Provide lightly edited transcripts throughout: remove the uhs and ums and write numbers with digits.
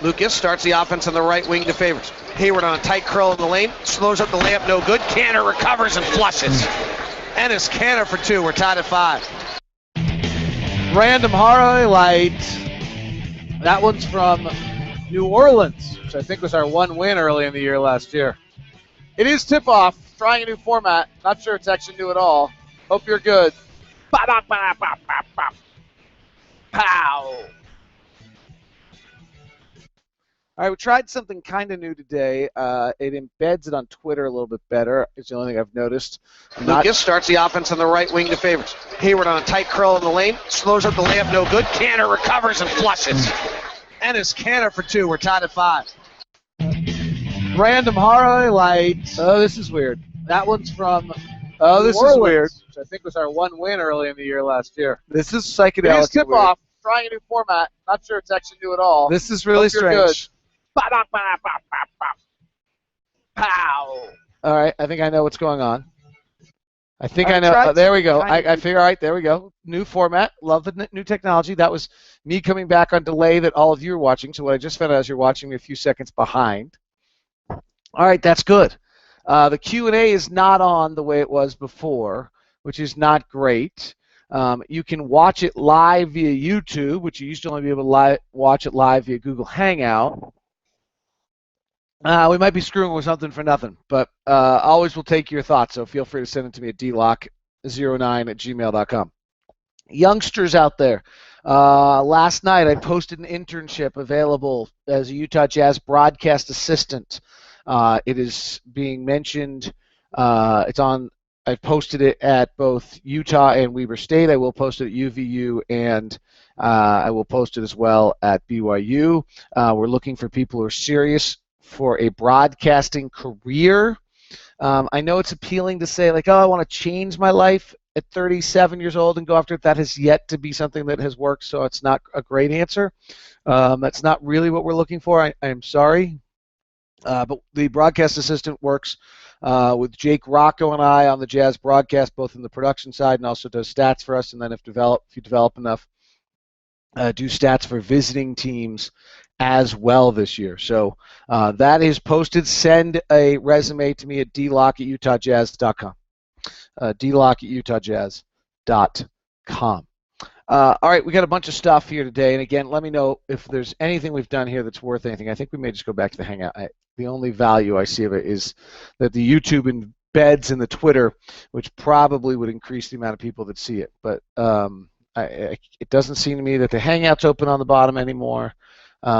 Lucas starts the offense on the right wing to Favors. Hayward on a tight curl in the lane, slows up the layup, no good. Kanter recovers and flushes. Enes Kanter for two. We're tied at 5. Random highlight. That one's from New Orleans, which I think was our one win early in the year last year. It is tip-off, trying a new format. Not sure it's actually new at all. Hope you're good. Pow! All right, we tried something kind of new today. It embeds it on Twitter a little bit better. It's the only thing I've noticed. Lucas starts the offense on the right wing to Favors. Hayward on a tight curl in the lane, slows up the layup, no good. Kanter recovers and flushes. Enes Kanter for two. We're tied at 5. Random highlight. Oh, this is weird. That one's from this is weird, which I think was our one win early in the year last year. This is psychedelic. It is tip-off, trying a new format. Not sure it's actually new at all. This is really strange. Pow! All right, I think I know what's going on. I think I know. There we go. I figure, all right, there we go. New format. Love the new technology. That was me coming back on delay that all of you are watching. So what I just found out is you're watching me a few seconds behind. All right, that's good. The Q&A is not on the way it was before, which is not great. You can watch it live via YouTube, which you used to only be able to watch it live via Google Hangout. We might be screwing with something for nothing, but always will take your thoughts, so feel free to send it to me at dlock09@gmail.com. Youngsters out there, last night I posted an internship available as a Utah Jazz broadcast assistant. It is being mentioned. It's on. I've posted it at both Utah and Weber State. I will post it at UVU, and I will post it as well at BYU. We're looking for people who are serious for a broadcasting career. I know it's appealing to say, like, oh, I want to change my life at 37 years old and go after it. That has yet to be something that has worked, so it's not a great answer. That's not really what we're looking for. I am sorry. But the broadcast assistant works with Jake Rocco and I on the Jazz broadcast, both in the production side and also does stats for us, and then if you develop enough, do stats for visiting teams as well this year. So that is posted. Send a resume to me at dlock@utahjazz.com. dlock@utahjazz.com. All right, we got a bunch of stuff here today, and again, let me know if there's anything we've done here that's worth anything. I think we may just go back to the Hangout. The only value I see of it is that the YouTube embeds in the Twitter, which probably would increase the amount of people that see it. But it doesn't seem to me that the Hangout's open on the bottom anymore,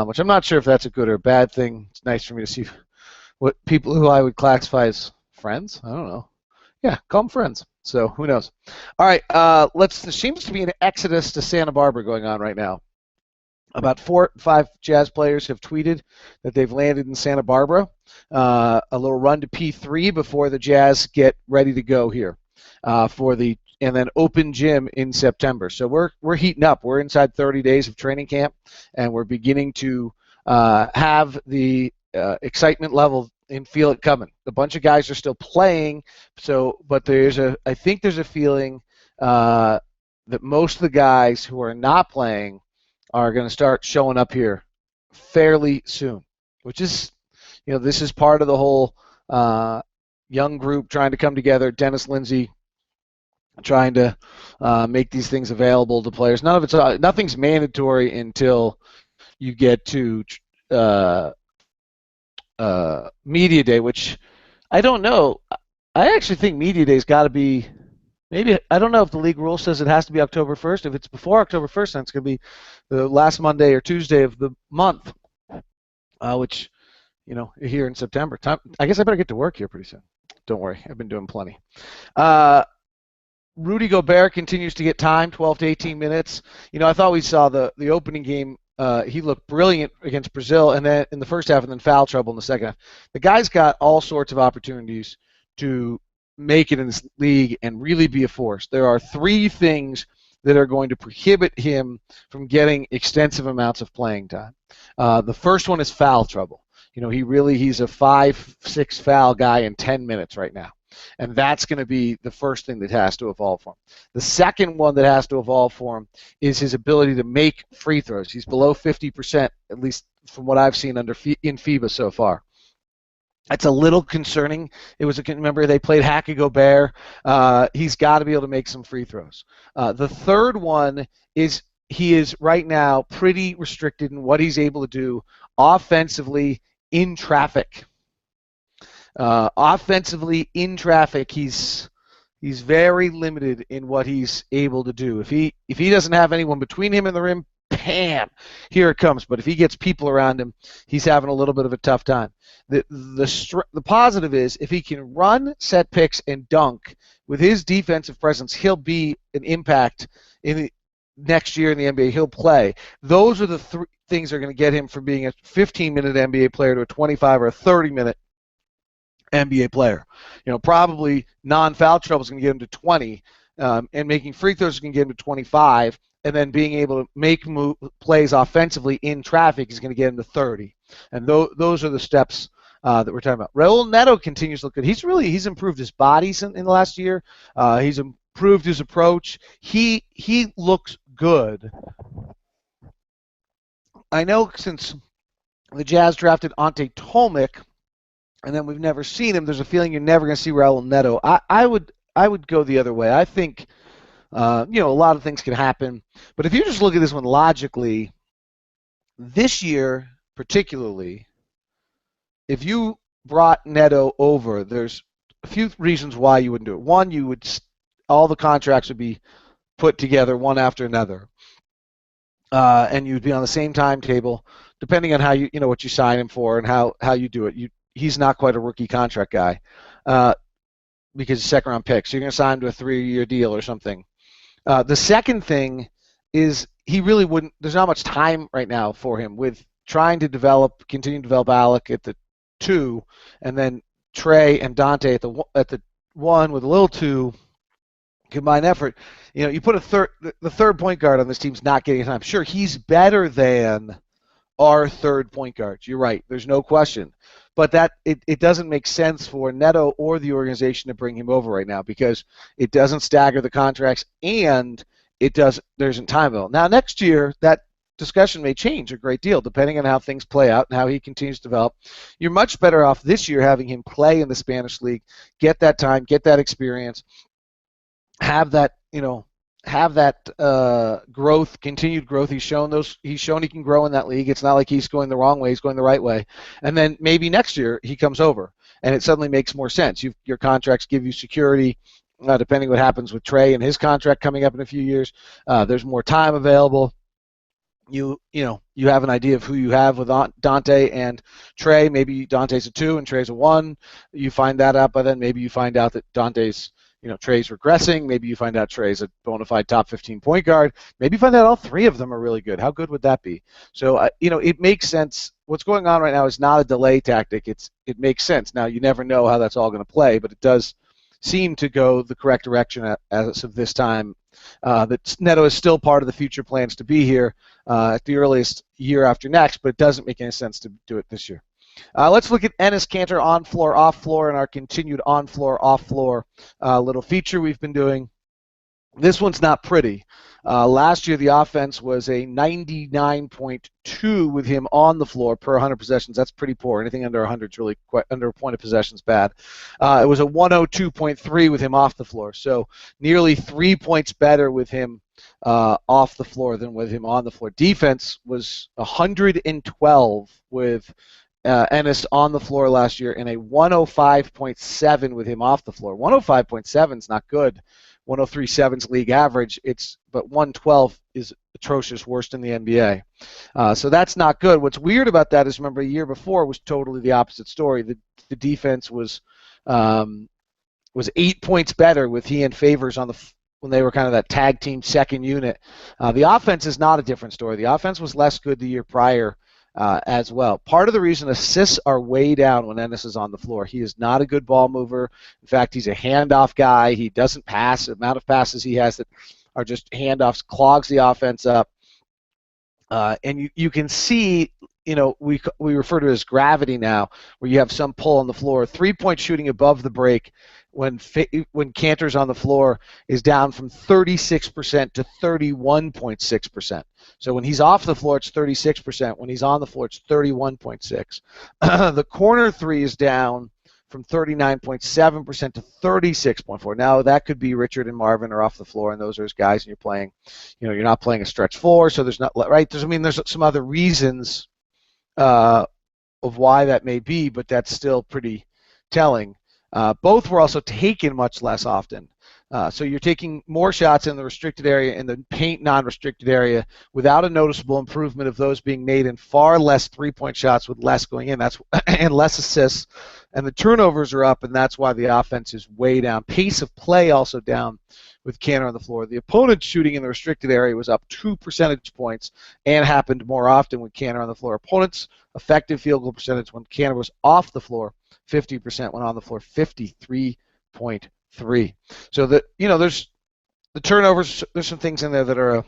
which I'm not sure if that's a good or a bad thing. It's nice for me to see what people who I would classify as friends. I don't know. Yeah, call them friends. So who knows? All right, there seems to be an exodus to Santa Barbara going on right now. About 4 or 5 Jazz players have tweeted that they've landed in Santa Barbara. A little run to P3 before the Jazz get ready to go here and then open gym in September. So we're heating up. We're inside 30 days of training camp, and we're beginning to have the excitement level and feel it coming. A bunch of guys are still playing, but I think there's a feeling that most of the guys who are not playing are going to start showing up here fairly soon, which is, this is part of the whole young group trying to come together. Dennis Lindsay trying to make these things available to players. Nothing's mandatory until you get to Media Day, which I don't know. I actually think Media Day's got to be. Maybe, I don't know if the league rule says it has to be October 1st. If it's before October 1st, then it's going to be the last Monday or Tuesday of the month, which, here in September. I guess I better get to work here pretty soon. Don't worry, I've been doing plenty. Rudy Gobert continues to get time, 12 to 18 minutes. I thought we saw the opening game. He looked brilliant against Brazil, and then in the first half, and then foul trouble in the second half. The guy's got all sorts of opportunities to make it in this league and really be a force. There are 3 things that are going to prohibit him from getting extensive amounts of playing time. The first one is foul trouble. He's a 5-6 foul guy in 10 minutes right now. And that's going to be the first thing that has to evolve for him. The second one that has to evolve for him is his ability to make free throws. He's below 50%, at least from what I've seen in FIBA so far. That's a little concerning. Remember they played Hacky Gobert. He's got to be able to make some free throws. The third one is he is right now pretty restricted in what he's able to do offensively in traffic. Offensively in traffic, he's very limited in what he's able to do. If he doesn't have anyone between him and the rim, bam, here it comes. But if he gets people around him, he's having a little bit of a tough time. The positive is if he can run, set picks, and dunk with his defensive presence, he'll be an impact in the next year in the NBA. He'll play. Those are the three things that are going to get him from being a 15-minute NBA player to a 25 or a 30-minute NBA player. Probably non-foul trouble is going to get him to 20, and making free throws is going to get him to 25, and then being able to make plays offensively in traffic is going to get him to 30. And those are the steps that we're talking about. Raul Netto continues to look good. He's improved his bodies in the last year. He's improved his approach. He looks good. I know since the Jazz drafted Ante Tomic, and then we've never seen him, there's a feeling you're never going to see Raul Netto. I would go the other way. I think a lot of things can happen, but if you just look at this one logically, this year particularly, if you brought Netto over, there's a few reasons why you wouldn't do it. One, all the contracts would be put together one after another, and you'd be on the same timetable, depending on how what you sign him for and how you do it. He's not quite a rookie contract guy because he's second-round pick, so you're going to sign him to a 3-year deal or something. The second thing is he really wouldn't – there's not much time right now for him with trying to continue to develop Alec at the 2, and then Trey and Dante at the 1 with a little 2 combined effort. You put the third point guard on this team's not getting time. Sure, he's better than our third point guards. You're right. There's no question. But it doesn't make sense for Netto or the organization to bring him over right now because it doesn't stagger the contracts and there isn't time available. Now next year that discussion may change a great deal depending on how things play out and how he continues to develop. You're much better off this year having him play in the Spanish League, get that time, get that experience, have that growth, continued growth. He's shown he can grow in that league. It's not like he's going the wrong way. He's going the right way. And then maybe next year he comes over, and it suddenly makes more sense. Your contracts give you security, depending what happens with Trey and his contract coming up in a few years. There's more time available. You have an idea of who you have with Dante and Trey. Maybe Dante's a 2 and Trey's a 1. You find that out by then. Maybe you find out that Dante's Trey's regressing. Maybe you find out Trey's a bona fide top 15 point guard. Maybe you find out all 3 of them are really good. How good would that be? So, it makes sense. What's going on right now is not a delay tactic. It makes sense. Now, you never know how that's all going to play, but it does seem to go the correct direction as of this time. That Netto is still part of the future plans to be here at the earliest year after next, but it doesn't make any sense to do it this year. Let's look at Enes Kanter on-floor, off-floor, and our continued on-floor, off-floor little feature we've been doing. This one's not pretty. Last year, the offense was a 99.2 with him on the floor per 100 possessions. That's pretty poor. Anything under 100 is really quite under a point of possession is bad. It was a 102.3 with him off the floor. So nearly 3 points better with him off the floor than with him on the floor. Defense was 112 with Enes on the floor last year and a 105.7 with him off the floor. 105.7 is not good. 103.7's league average. But 112 is atrocious, worst in the NBA. So that's not good. What's weird about that is, remember, a year before was totally the opposite story. The defense was 8 points better with he and Favors when they were kind of that tag team second unit. The offense is not a different story. The offense was less good the year prior. As well. Part of the reason assists are way down when Enes is on the floor. He is not a good ball mover. In fact, he's a handoff guy. He doesn't pass. The amount of passes he has that are just handoffs clogs the offense up. And you can see we refer to it as gravity now, where you have some pull on the floor. 3-point shooting above the break when Kanter's on the floor is down from 36% to 31.6%. So when he's off the floor, it's 36%. When he's on the floor, it's 31.6%. The corner three is down from 39.7% to 36.4%. Now that could be Richard and Marvin are off the floor, and those are his guys, and you're playing, you're not playing a stretch four, so there's not right. There's some other reasons of why that may be, but that's still pretty telling. Both were also taken much less often. So you're taking more shots in the restricted area and the paint non-restricted area without a noticeable improvement of those being made, and far less three-point shots with less going in. That's and less assists, and the turnovers are up, and that's why the offense is way down. Pace of play also down with Kanter on the floor. The opponent's shooting in the restricted area was up 2 percentage points and happened more often with Kanter on the floor. Opponent's effective field goal percentage when Kanter was off the floor, 50%, when on the floor, 53.3%. So there's the turnovers. There's some things in there that are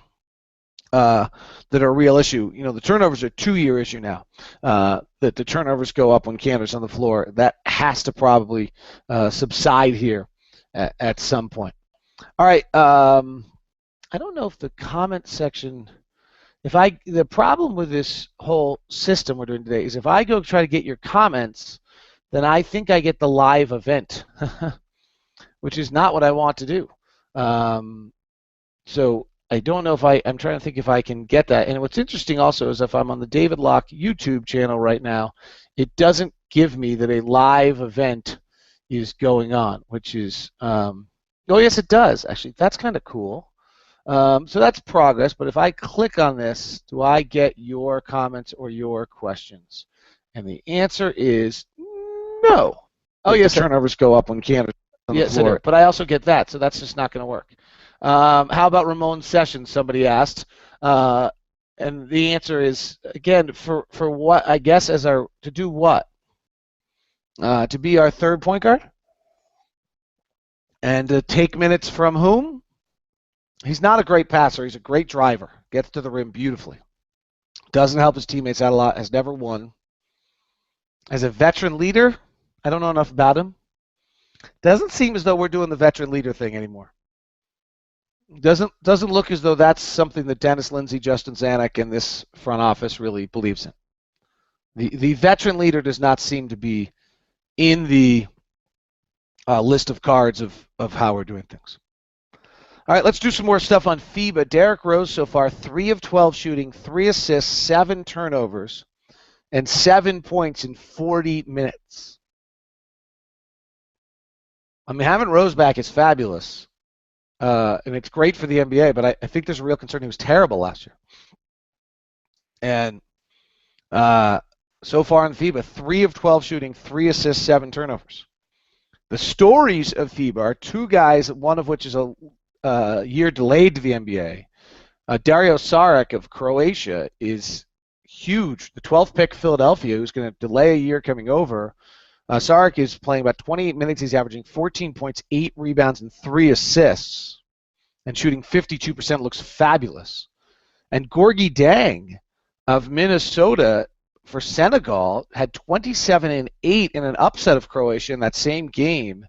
a real issue. The turnovers are a 2-year issue now. That the turnovers go up when Kanter's on the floor. That has to probably subside here at some point. All right. I don't know if the comment section. The problem with this whole system we're doing today is if I go try to get your comments, then I think I get the live event, which is not what I want to do. So I don't know if I'm trying to think if I can get that. And what's interesting also is if I'm on the David Locke YouTube channel right now, it doesn't give me that a live event is going on, which is, oh yes it does, actually. That's kind of cool. So that's progress, but if I click on this, do I get your comments or your questions? And the answer is no. Oh yes, the turnovers go up when Kanter on the floor. But I also get that, so that's just not going to work. How about Ramon Sessions? Somebody asked, and the answer is again for what I guess to do what? To be our third point guard, and to take minutes from whom? He's not a great passer. He's a great driver. Gets to the rim beautifully. Doesn't help his teammates out a lot. Has never won. As a veteran leader, I don't know enough about him. Doesn't seem as though we're doing the veteran leader thing anymore. Doesn't look as though that's something that Dennis Lindsay, Justin Zanuck, and this front office really believes in. The veteran leader does not seem to be in the list of cards of how we're doing things. All right, let's do some more stuff on FIBA. Derrick Rose so far, 3 of 12 shooting, 3 assists, 7 turnovers, and 7 points in 40 minutes. I mean, having Rose back is fabulous, and it's great for the NBA, but I think there's a real concern. He was terrible last year. And so far in FIBA, 3 of 12 shooting, 3 assists, 7 turnovers. The stories of FIBA are 2 guys, one of which is a year delayed to the NBA. Dario Saric of Croatia is huge. The 12th pick, Philadelphia, who's going to delay a year coming over. Saric is playing about 28 minutes. He's averaging 14 points, 8 rebounds, and 3 assists, and shooting 52%. Looks fabulous. And Gorgui Dieng of Minnesota for Senegal had 27 and 8 in an upset of Croatia in that same game.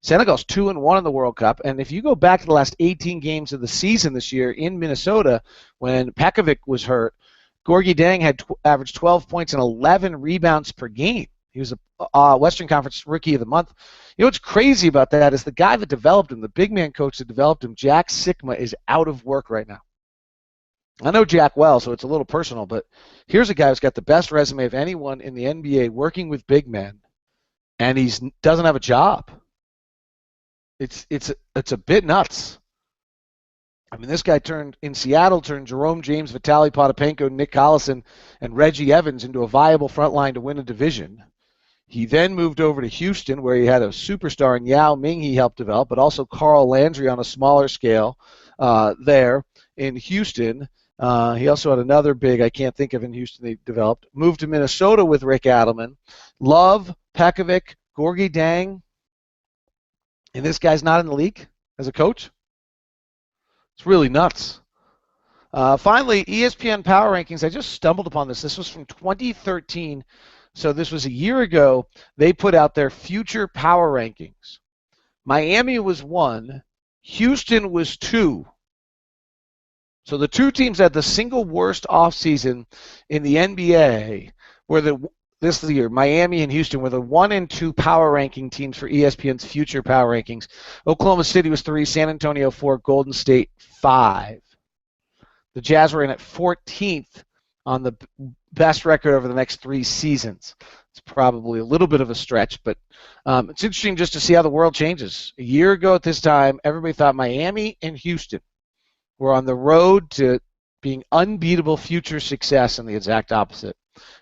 Senegal's 2-1 in the World Cup, and if you go back to the last 18 games of the season this year in Minnesota, when Pekovic was hurt, Gorgui Dieng had averaged 12 points and 11 rebounds per game. He was a Western Conference Rookie of the Month. You know what's crazy about that is the guy that developed him, the big man coach that developed him, Jack Sikma, is out of work right now. I know Jack well, so it's a little personal, but here's a guy who's got the best resume of anyone in the NBA working with big men, and he doesn't have a job. It's a bit nuts. I mean, this guy turned Jerome James, Vitaly Potapenko, Nick Collison, and Reggie Evans into a viable front line to win a division. He then moved over to Houston, where he had a superstar in Yao Ming he helped develop, but also Carl Landry on a smaller scale there in Houston. He also had another big I can't think of in Houston they developed. Moved to Minnesota with Rick Adelman. Love, Pekovic, Gorgui Dieng. And this guy's not in the league as a coach? It's really nuts. Finally, ESPN Power Rankings. I just stumbled upon this. This was from 2013, so this was a year ago. They put out their future power rankings. Miami was 1, Houston was 2. So the 2 teams that had the single worst offseason in the NBA were this year, Miami and Houston were the 1 and 2 power ranking teams for ESPN's future power rankings. Oklahoma City was 3, San Antonio 4, Golden State 5. The Jazz were in at 14th on the best record over the next 3 seasons. It's probably a little bit of a stretch, but it's interesting just to see how the world changes. A year ago at this time, everybody thought Miami and Houston were on the road to being unbeatable future success, and the exact opposite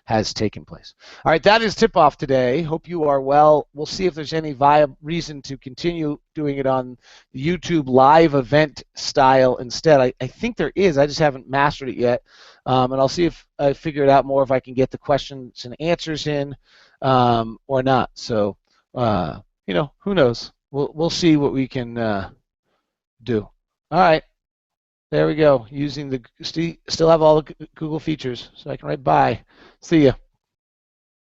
has taken place. All right, that is tip-off today. Hope you are well. We'll see if there's any reason to continue doing it on the YouTube live event style instead. I think there is. I just haven't mastered it yet. And I'll see if I figure it out more, if I can get the questions and answers in or not. So, who knows? We'll see what we can do. All right. There we go. Using still have all the Google features, so I can write bye. See ya.